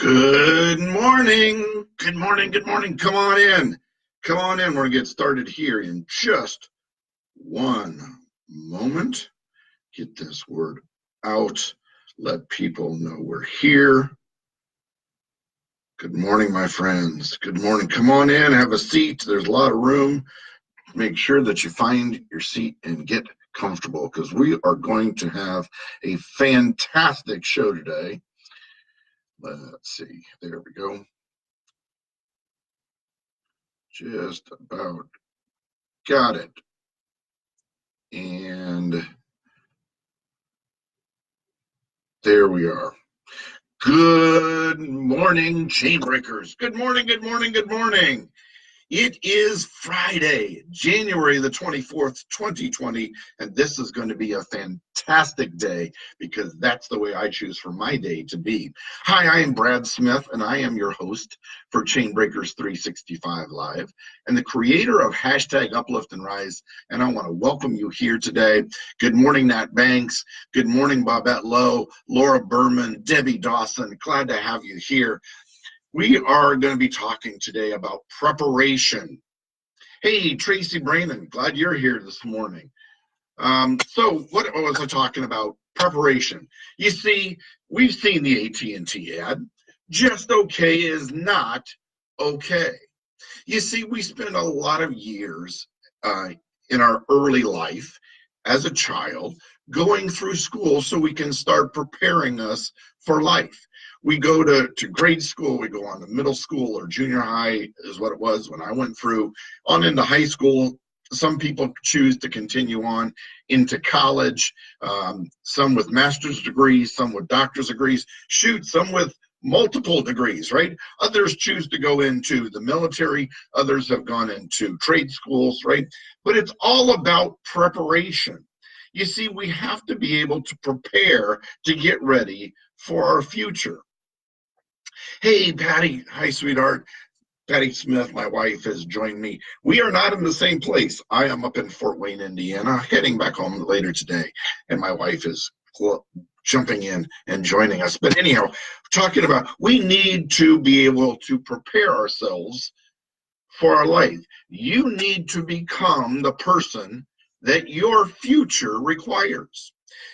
Good morning. Good morning. Good morning. Come on in. Come on in. We're going to get started here in just one moment. Get this word out. Let people know we're here. Good morning, my friends. Good morning. Come on in. Have a seat. There's a lot of room. Make sure that you find your seat and get comfortable because we are going to have a fantastic show today. Let's see. There we go. Just about got it. And there we are. Good morning, chain breakers. Good morning, good morning, good morning. It is Friday, January the 24th, 2020, and this is going to be a fantastic day because that's the way I choose for my day to be. Hi, I am Brad Smith, and I am your host for Chain Breakers 365 Live and the creator of hashtag Uplift and Rise, and I want to welcome you here today. Good morning, Nat Banks. Good morning, Bobette Lowe, Laura Berman, Debbie Dawson. Glad to have you here. We are going to be talking today about preparation. Hey, Tracy Brannon, glad you're here this morning. So what was I talking about? Preparation. You see, we've seen the AT&T ad. Just okay is not okay. You see, we spend a lot of years in our early life as a child going through school so we can start preparing us for life. We go to grade school, we go on to middle school or junior high is what it was when I went through, on into high school. Some people choose to continue on into college, some with master's degrees, some with doctor's degrees, some with multiple degrees, right? Others choose to go into the military, others have gone into trade schools, right? But it's all about preparation. You see, we have to be able to prepare to get ready for our future. Hey, Patty. Hi, sweetheart. Patty Smith, my wife, has joined me. We are not in the same place. I am up in Fort Wayne, Indiana, heading back home later today, and my wife is jumping in and joining us. But anyhow, talking about we need to be able to prepare ourselves for our life. You need to become the person that your future requires.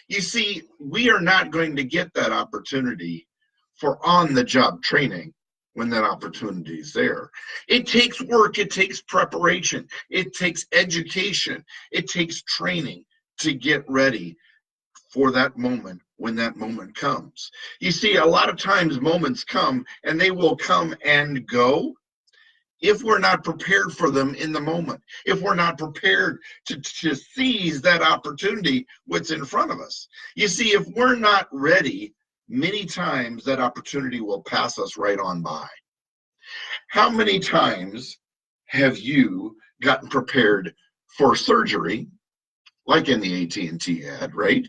You see, we are not going to get that opportunity for on-the-job training when that opportunity is there. It takes work, it takes preparation, it takes education, it takes training to get ready for that moment when that moment comes. You see, a lot of times moments come and they will come and go if we're not prepared for them in the moment, if we're not prepared to seize that opportunity, what's in front of us. You see, if we're not ready, many times that opportunity will pass us right on by. How many times have you gotten prepared for surgery, like in the AT&T ad, right?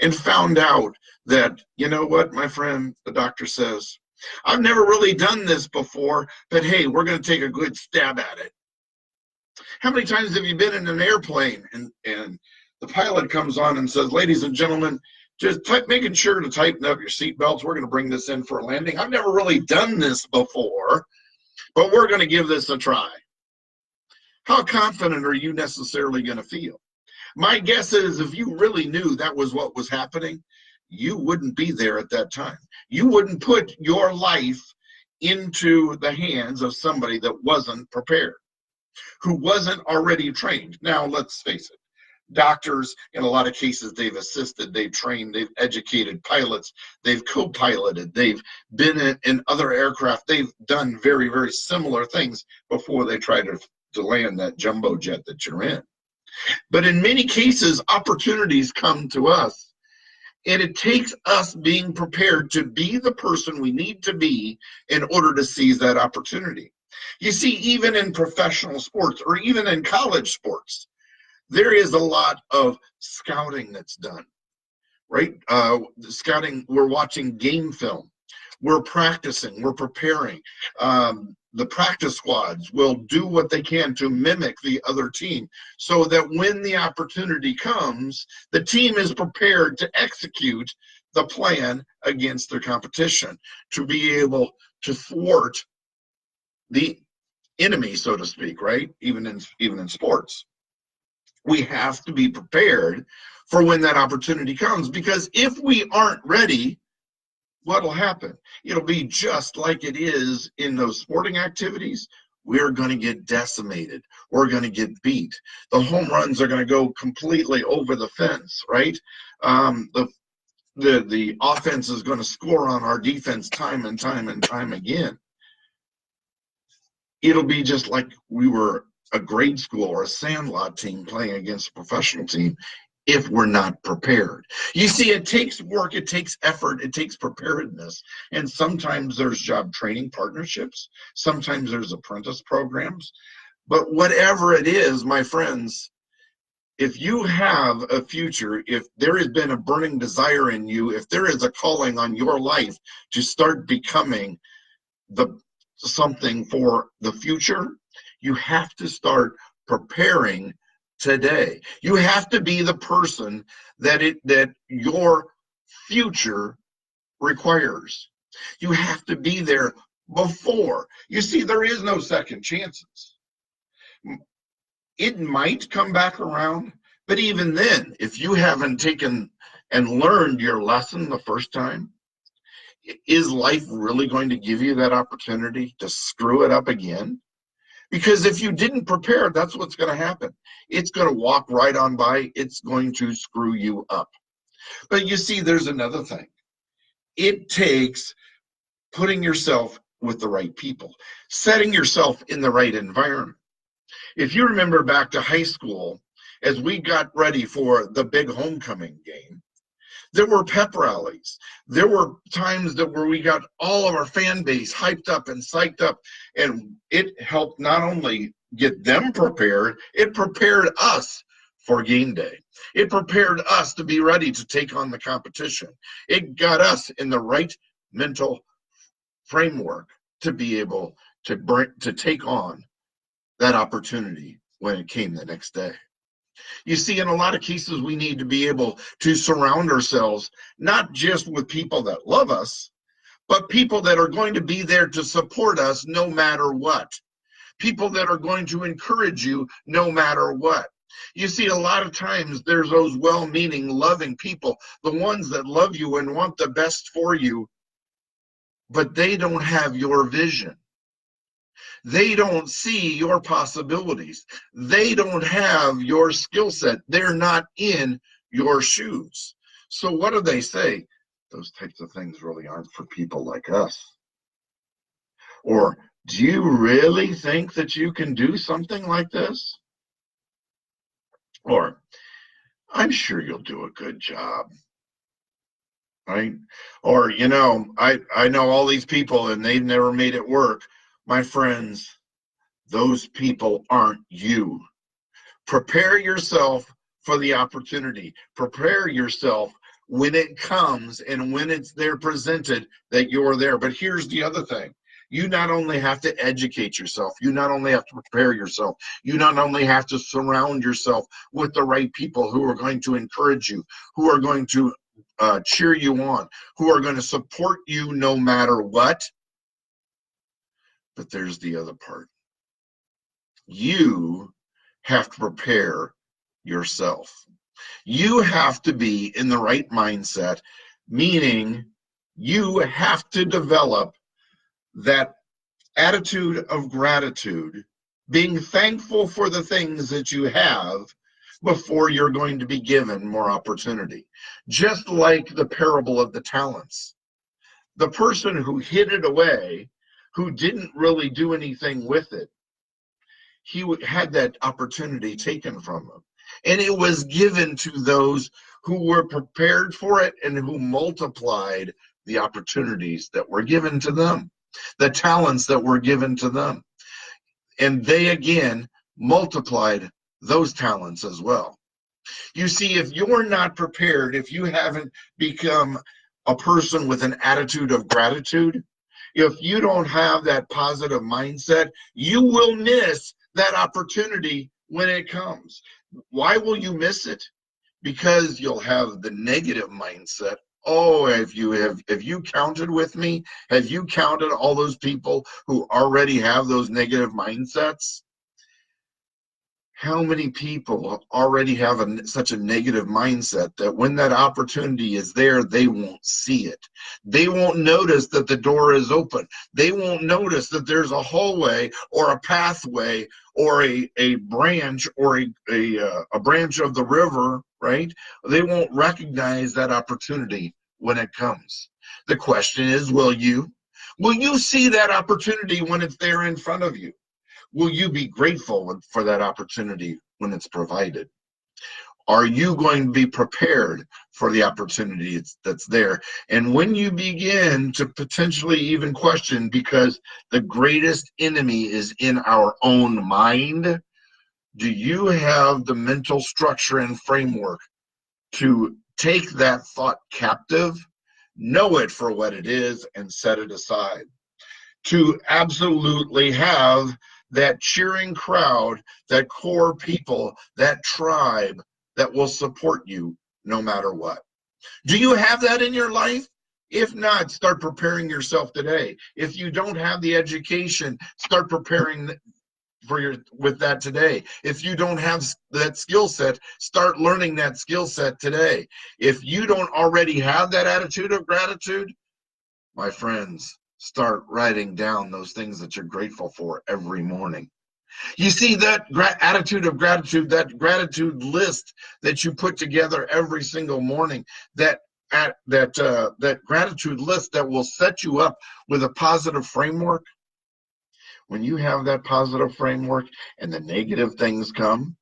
And found out that, you know what, my friend, the doctor says, I've never really done this before, but hey, we're going to take a good stab at it. How many times have you been in an airplane and the pilot comes on and says, ladies and gentlemen, just making sure to tighten up your seatbelts. We're going to bring this in for a landing. I've never really done this before, but we're going to give this a try. How confident are you necessarily going to feel? My guess is if you really knew that was what was happening, you wouldn't be there at that time. You wouldn't put your life into the hands of somebody that wasn't prepared, who wasn't already trained. Now, let's face it. Doctors, in a lot of cases, they've assisted, they've trained, they've educated pilots, they've co-piloted, they've been in other aircraft, they've done very, very similar things before they try to land that jumbo jet that you're in. But in many cases, opportunities come to us, and it takes us being prepared to be the person we need to be in order to seize that opportunity. You see, even in professional sports or even in college sports, there is a lot of scouting that's done, right? Scouting, we're watching game film. We're practicing, we're preparing. The practice squads will do what they can to mimic the other team so that when the opportunity comes, the team is prepared to execute the plan against their competition, to be able to thwart the enemy, so to speak, right? Even in sports. We have to be prepared for when that opportunity comes, because if we aren't ready, what'll happen? It'll be just like it is in those sporting activities. We're going to get decimated. We're going to get beat. The home runs are going to go completely over the fence, right? The offense is going to score on our defense time and time and time again. It'll be just like we were a grade school or a sandlot team playing against a professional team if we're not prepared. You see, it takes work, it takes effort, it takes preparedness. And sometimes there's job training partnerships, sometimes there's apprentice programs. But whatever it is, my friends, if you have a future, if there has been a burning desire in you, if there is a calling on your life to start becoming something for the future, you have to start preparing today. You have to be the person that your future requires. You have to be there before. You see, there is no second chances. It might come back around, but even then, if you haven't taken and learned your lesson the first time, is life really going to give you that opportunity to screw it up again? Because if you didn't prepare, that's what's going to happen. It's going to walk right on by. It's going to screw you up. But you see, there's another thing. It takes putting yourself with the right people, setting yourself in the right environment. If you remember back to high school, as we got ready for the big homecoming game, there were pep rallies. There were times where we got all of our fan base hyped up and psyched up, and it helped not only get them prepared, it prepared us for game day. It prepared us to be ready to take on the competition. It got us in the right mental framework to be able to take on that opportunity when it came the next day. You see, in a lot of cases, we need to be able to surround ourselves not just with people that love us, but people that are going to be there to support us no matter what. People that are going to encourage you no matter what. You see, a lot of times there's those well-meaning, loving people, the ones that love you and want the best for you, but they don't have your vision. They don't see your possibilities. They don't have your skill set. They're not in your shoes. So what do they say? Those types of things really aren't for people like us. Or, do you really think that you can do something like this? Or, I'm sure you'll do a good job. Right? Or, I know all these people and they've never made it work. My friends, those people aren't you. Prepare yourself for the opportunity. Prepare yourself when it comes and when it's there presented that you're there. But here's the other thing. You not only have to educate yourself, you not only have to prepare yourself, you not only have to surround yourself with the right people who are going to encourage you, who are going to cheer you on, who are going to support you no matter what. But there's the other part. You have to prepare yourself. You have to be in the right mindset, meaning you have to develop that attitude of gratitude, being thankful for the things that you have before you're going to be given more opportunity. Just like the parable of the talents. The person who hid it away, who didn't really do anything with it, he had that opportunity taken from him. And it was given to those who were prepared for it and who multiplied the opportunities that were given to them, the talents that were given to them. And they again multiplied those talents as well. You see, if you're not prepared, if you haven't become a person with an attitude of gratitude, if you don't have that positive mindset, you will miss that opportunity when it comes. Why will you miss it? Because you'll have the negative mindset Oh, have you counted with me? Have you counted all those people who already have those negative mindsets? How many people already have such a negative mindset that when that opportunity is there, they won't see it. They won't notice that the door is open. They won't notice that there's a hallway or a pathway or a branch or a branch of the river, right? They won't recognize that opportunity when it comes. The question is, will you? Will you see that opportunity when it's there in front of you? Will you be grateful for that opportunity when it's provided? Are you going to be prepared for the opportunity that's there? And when you begin to potentially even question, because the greatest enemy is in our own mind, do you have the mental structure and framework to take that thought captive, know it for what it is, and set it aside? To absolutely have that cheering crowd, that core people, that tribe that will support you no matter what. Do you have that in your life? If not, start preparing yourself today. If you don't have the education, start preparing with that today. If you don't have that skill set, start learning that skill set today. If you don't already have that attitude of gratitude, my friends, start writing down those things that you're grateful for every morning. You see, that attitude of gratitude, that gratitude list that you put together every single morning, that gratitude list that will set you up with a positive framework. When you have that positive framework and the negative things come,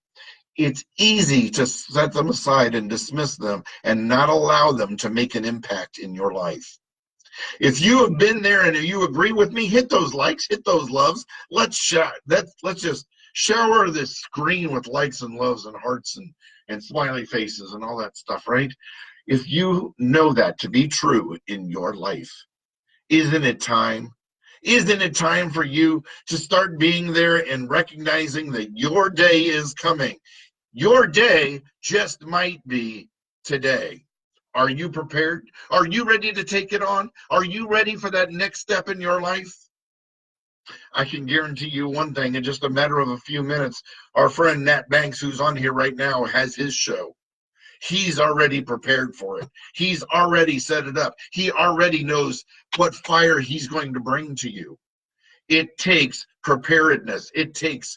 it's easy to set them aside and dismiss them and not allow them to make an impact in your life. If you have been there and if you agree with me, hit those likes, hit those loves. Let's just shower this screen with likes and loves and hearts and smiley faces and all that stuff, right? If you know that to be true in your life, isn't it time? Isn't it time for you to start being there and recognizing that your day is coming? Your day just might be today. Are you prepared? Are you ready to take it on? Are you ready for that next step in your life? I can guarantee you one thing, in just a matter of a few minutes, our friend Nat Banks, who's on here right now, has his show. He's already prepared for it. He's already set it up. He already knows what fire he's going to bring to you. It takes preparedness. It takes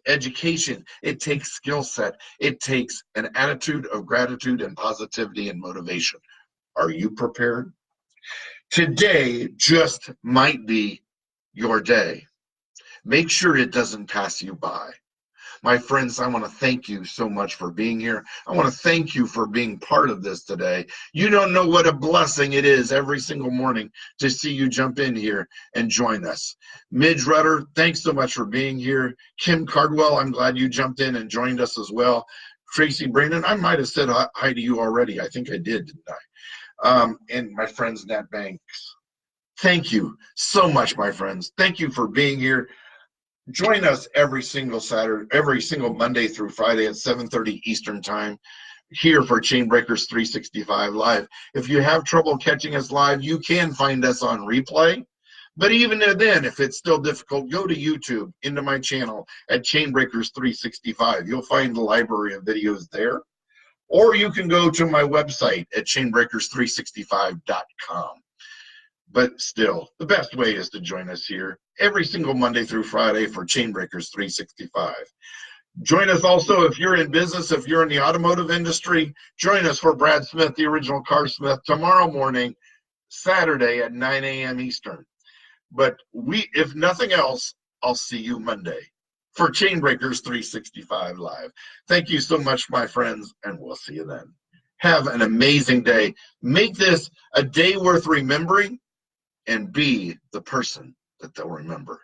education. It takes skill set. It takes an attitude of gratitude and positivity and motivation. Are you prepared? Today just might be your day. Make sure it doesn't pass you by. My friends, I want to thank you so much for being here. I want to thank you for being part of this today. You don't know what a blessing it is every single morning to see you jump in here and join us. Midge Rudder, thanks so much for being here. Kim Cardwell, I'm glad you jumped in and joined us as well. Tracy Brandon, I might have said hi to you already. I think I did, didn't I? And my friends, Nat Banks. Thank you so much, my friends. Thank you for being here. Join us every single Monday through Friday at 7:30 Eastern Time here for Chainbreakers 365 Live. If you have trouble catching us live, you can find us on replay. But even then, if it's still difficult, go to YouTube into my channel at Chainbreakers 365. You'll find the library of videos there. Or you can go to my website at chainbreakers365.com. But still, the best way is to join us here every single Monday through Friday for Chainbreakers 365. Join us also if you're in business, if you're in the automotive industry, join us for Brad Smith, the original Car Smith, tomorrow morning, Saturday at 9 a.m. Eastern. But if nothing else, I'll see you Monday for Chainbreakers 365 Live. Thank you so much, my friends, and we'll see you then. Have an amazing day. Make this a day worth remembering, and be the person that they'll remember.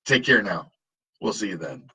Take care now. We'll see you then.